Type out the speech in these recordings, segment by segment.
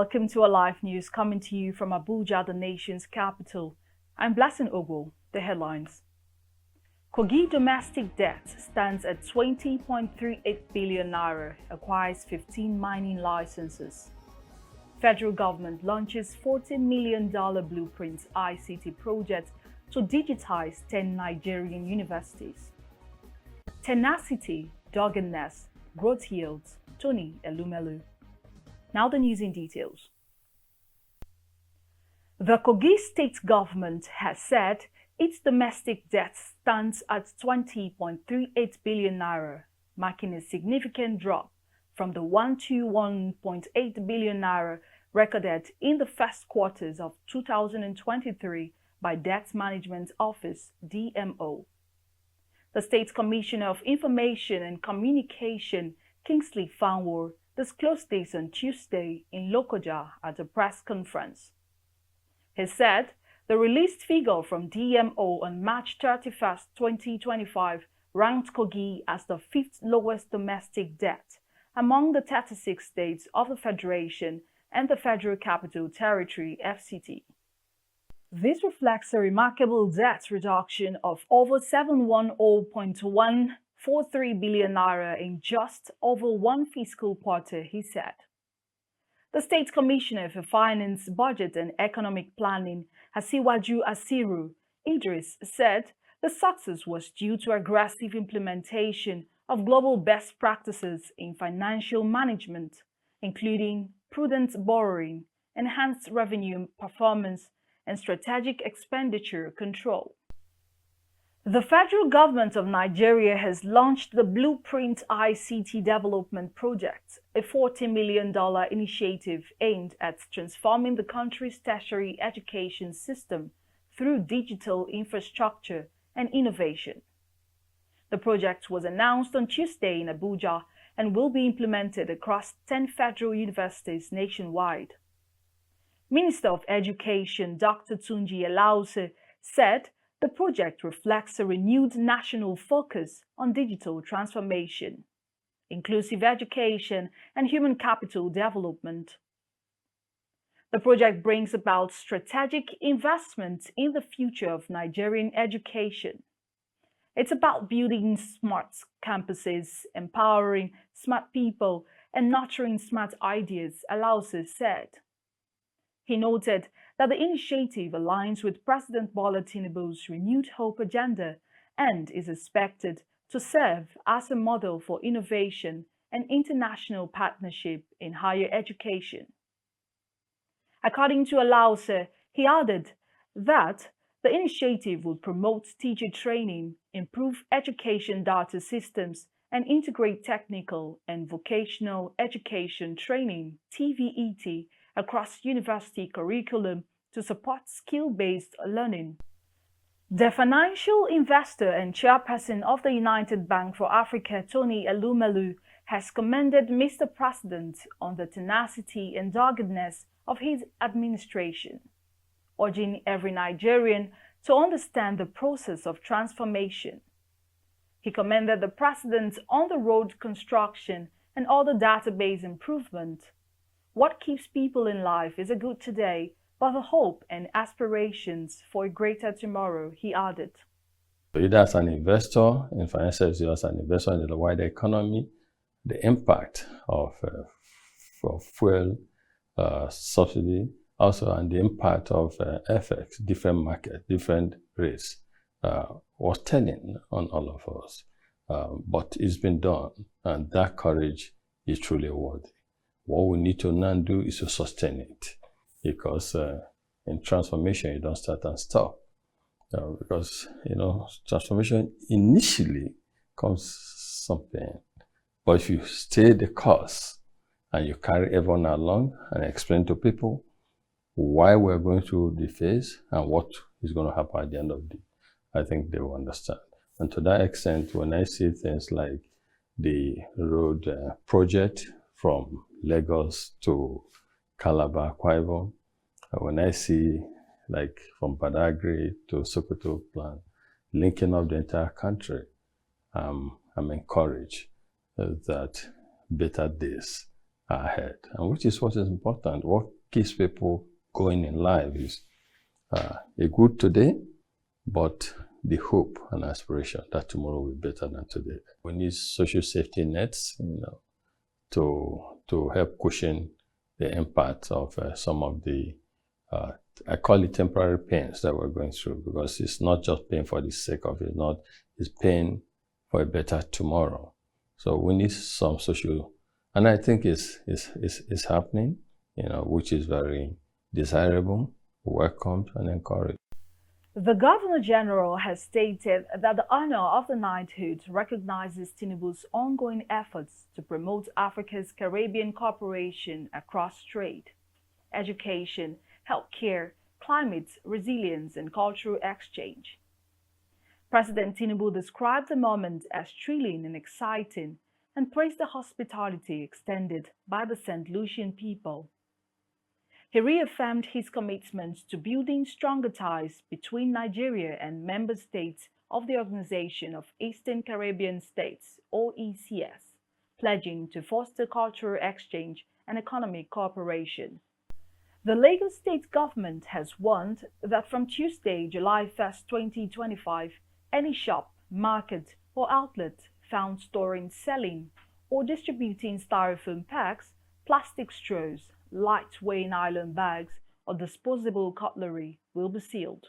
welcome to our live news coming to you from Abuja, the nation's capital. I'm Blessing Ogo. The headlines. Kogi domestic debt stands at 20.38 billion naira, acquires 15 mining licenses. Federal government launches $40 million blueprint ICT project to digitize 10 Nigerian universities. Tenacity, doggedness, growth yields, Tony Elumelu. Now the news in details. The Kogi state government has said its domestic debt stands at 20.38 billion naira, marking a significant drop from the 121.8 billion naira recorded in the first quarters of 2023 by Debt Management Office (DMO). The State Commissioner of Information and Communication, Kingsley Fanwo, disclosed this on Tuesday in Lokoja at a press conference. He said the released figure from DMO on March 31, 2025 ranked Kogi as the fifth lowest domestic debt among the 36 states of the Federation and the Federal Capital Territory (FCT). This reflects a remarkable debt reduction of over 710.143 billion naira in just over one fiscal quarter, he said. The State Commissioner for Finance, Budget and Economic Planning, Asiwaju Asiru Idris, said the success was due to aggressive implementation of global best practices in financial management, including prudent borrowing, enhanced revenue performance, and strategic expenditure control. The federal government of Nigeria has launched the Blueprint ICT Development Project, a $40 million initiative aimed at transforming the country's tertiary education system through digital infrastructure and innovation. The project was announced on Tuesday in Abuja and will be implemented across 10 federal universities nationwide. Minister of Education Dr. Tunji Alause said the project reflects a renewed national focus on digital transformation, inclusive education, and human capital development. The project brings about strategic investment in the future of Nigerian education. It's about building smart campuses, empowering smart people, and nurturing smart ideas, Alause said. He noted that the initiative aligns with President Bola Tinubu's Renewed Hope agenda and is expected to serve as a model for innovation and international partnership in higher education. According to Alause, he added that the initiative will promote teacher training, improve education data systems, and integrate technical and vocational education training (TVET) across university curriculum to support skill-based learning. The financial investor and chairperson of the United Bank for Africa, Tony Elumelu, has commended Mr. President on the tenacity and doggedness of his administration, urging every Nigerian to understand the process of transformation. He commended the President on the road construction and other database improvement. What keeps people in life is a good today, but the hope and aspirations for a greater tomorrow, he added. Either as an investor in financial services, as an investor in the wider economy, the impact of fuel subsidy, also and the impact of FX, different markets, different rates, was telling on all of us. But it's been done, and that courage is truly worthy. What we need to now do is to sustain it, because in transformation, you don't start and stop. Because, transformation initially comes something, but if you stay the course and you carry everyone along and explain to people why we're going through the phase and what is going to happen at the end of the day, I think they will understand. And to that extent, when I see things like the road project from Lagos to Calabar, Akwa Ibom, when I see like from Badagry to Sokoto plan, linking up the entire country, I'm encouraged that better days ahead, and which is what is important. What keeps people going in life is a good today, but the hope and aspiration that tomorrow will be better than today. We need social safety nets, to help cushion the impact of some of the, I call it temporary pains that we're going through, because it's not just pain for the sake of it, it's pain for a better tomorrow. So we need some social, and I think it's happening, which is very desirable, welcomed, and encouraged. The Governor General has stated that the honor of the knighthood recognizes Tinubu's ongoing efforts to promote Africa's Caribbean cooperation across trade, education, healthcare, climate resilience, and cultural exchange. President Tinubu described the moment as thrilling and exciting and praised the hospitality extended by the St. Lucian people. He reaffirmed his commitment to building stronger ties between Nigeria and member states of the Organization of Eastern Caribbean States, OECS, pledging to foster cultural exchange and economic cooperation. The Lagos State government has warned that from Tuesday, July 1, 2025, any shop, market, or outlet found storing, selling, or distributing styrofoam packs, plastic straws, lightweight nylon bags, or disposable cutlery will be sealed.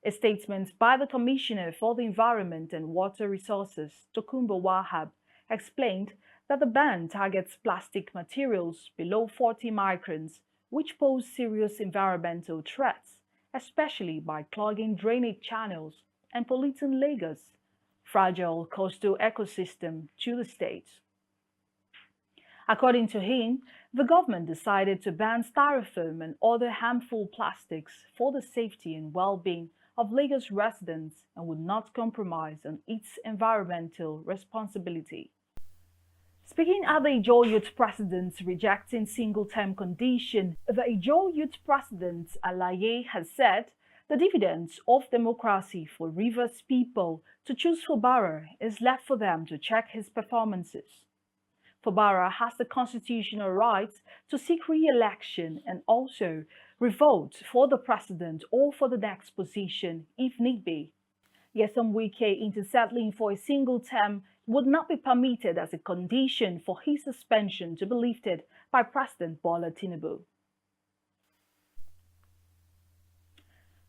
A statement by the Commissioner for the Environment and Water Resources, Tokunbo Wahab, explained that the ban targets plastic materials below 40 microns, which pose serious environmental threats, especially by clogging drainage channels and polluting Lagos' fragile coastal ecosystem to the state. According to him, the government decided to ban styrofoam and other harmful plastics for the safety and well-being of Lagos residents and would not compromise on its environmental responsibility. Speaking at the Ijaw Youth President's rejecting single-term condition, the Ijaw Youth President Alaye has said the dividends of democracy for Rivers people to choose Fubara is left for them to check his performances. Fubara has the constitutional right to seek re-election and also revote for the president or for the next position if need be. Nyesom Wike intersettling for a single term would not be permitted as a condition for his suspension to be lifted by President Bola Tinubu.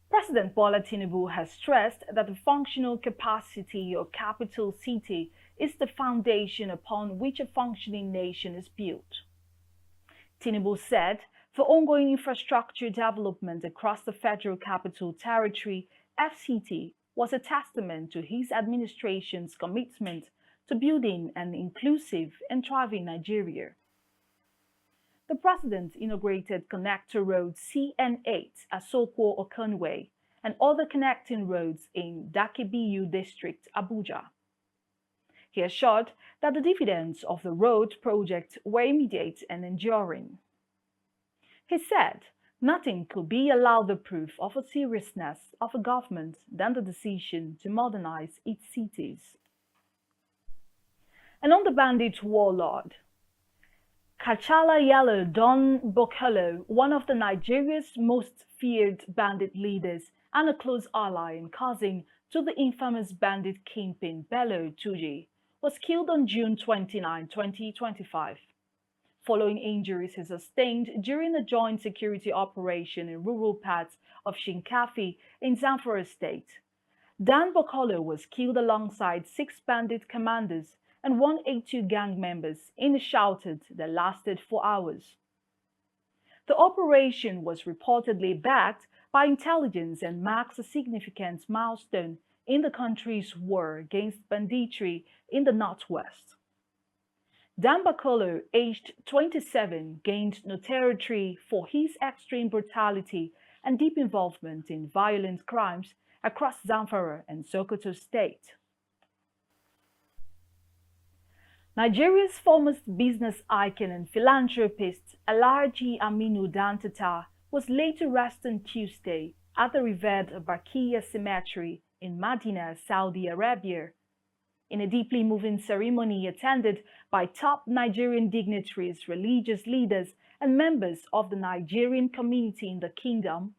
President Bola Tinubu has stressed that the functional capacity of capital city is the foundation upon which a functioning nation is built. Tinubu said the ongoing infrastructure development across the Federal Capital Territory, FCT, was a testament to his administration's commitment to building an inclusive and thriving Nigeria. The president inaugurated connector road CN8 at Sokwo-Okanwe and other connecting roads in Dakibiyu district, Abuja. He assured that the dividends of the road project were immediate and enduring. He said nothing could be a louder proof of the seriousness of a government than the decision to modernize its cities. And on the bandit warlord, Kachala Yellow Don Bokolo, one of the Nigeria's most feared bandit leaders and a close ally and cousin to the infamous bandit kingpin Bello Tuji, was killed on June 29, 2025, following injuries he sustained during a joint security operation in rural parts of Shinkafi in Zamfara State. Dan Bokolo was killed alongside 6 bandit commanders and 182 gang members in a shootout that lasted 4 hours. The operation was reportedly backed by intelligence and marks a significant milestone in the country's war against banditry in the northwest. Dan Bokolo, aged 27, gained notoriety for his extreme brutality and deep involvement in violent crimes across Zamfara and Sokoto State. Nigeria's foremost business icon and philanthropist Alhaji Aminu Dantata was laid to rest on Tuesday at the revered Barkiya Cemetery in Medina, Saudi Arabia. in a deeply moving ceremony attended by top Nigerian dignitaries, religious leaders, and members of the Nigerian community in the kingdom.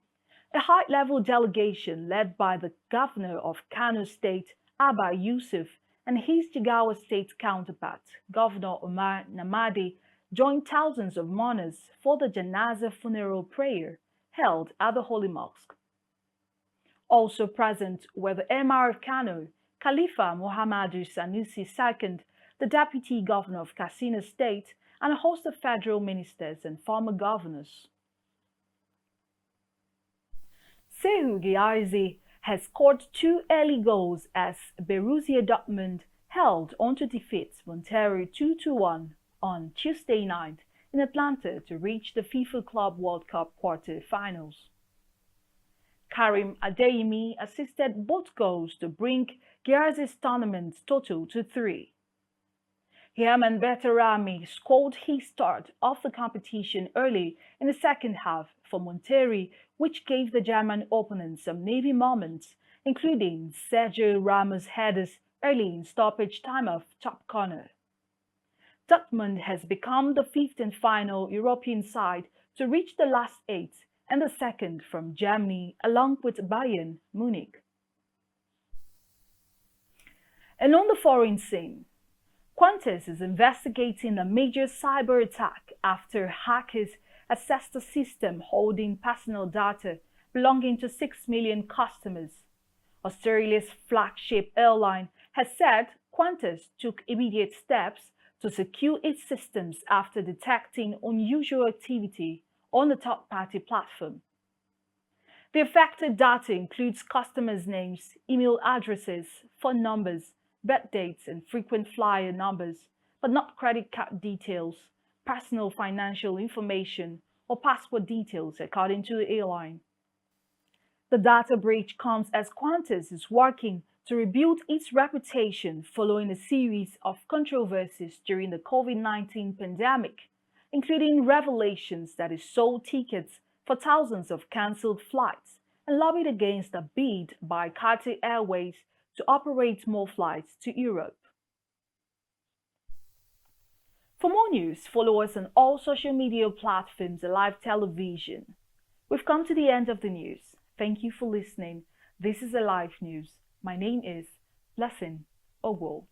A high-level delegation led by the governor of Kano State, Abba Yusuf, and his Jigawa State counterpart, Governor Umar Namadi, joined thousands of mourners for the Janaza funeral prayer held at the Holy Mosque. Also present were the Emir of Kano, Khalifa Muhammadu Sanusi II, the Deputy Governor of Katsina State, and a host of federal ministers and former governors. Sekou Girassi has scored 2 early goals as Borussia Dortmund held on to defeat Monterrey 2-1 on Tuesday night in Atlanta to reach the FIFA Club World Cup quarter-finals. Karim Adeyemi assisted both goals to bring Girassi's tournament total to 3. Herman Beterame scored his start of the competition early in the second half for Monterrey, which gave the German opponents some navy moments, including Sergio Ramos' headers early in stoppage time of top corner. Dortmund has become the 5th and final European side to reach the last 8 and the second from Germany along with Bayern Munich. And on the foreign scene, Qantas is investigating a major cyber attack after hackers accessed a system holding personal data belonging to 6 million customers. Australia's flagship airline has said Qantas took immediate steps to secure its systems after detecting unusual activity on the third-party platform. The affected data includes customers' names, email addresses, phone numbers, birth dates, and frequent flyer numbers, but not credit card details, personal financial information, or passport details, according to the airline. The data breach comes as Qantas is working to rebuild its reputation following a series of controversies during the COVID-19 pandemic, including revelations that it sold tickets for thousands of cancelled flights and lobbied against a bid by Qatar Airways to operate more flights to Europe. For more news, follow us on all social media platforms and live television. We've come to the end of the news. Thank you for listening. This is Alive News. My name is Blessing Ogwo.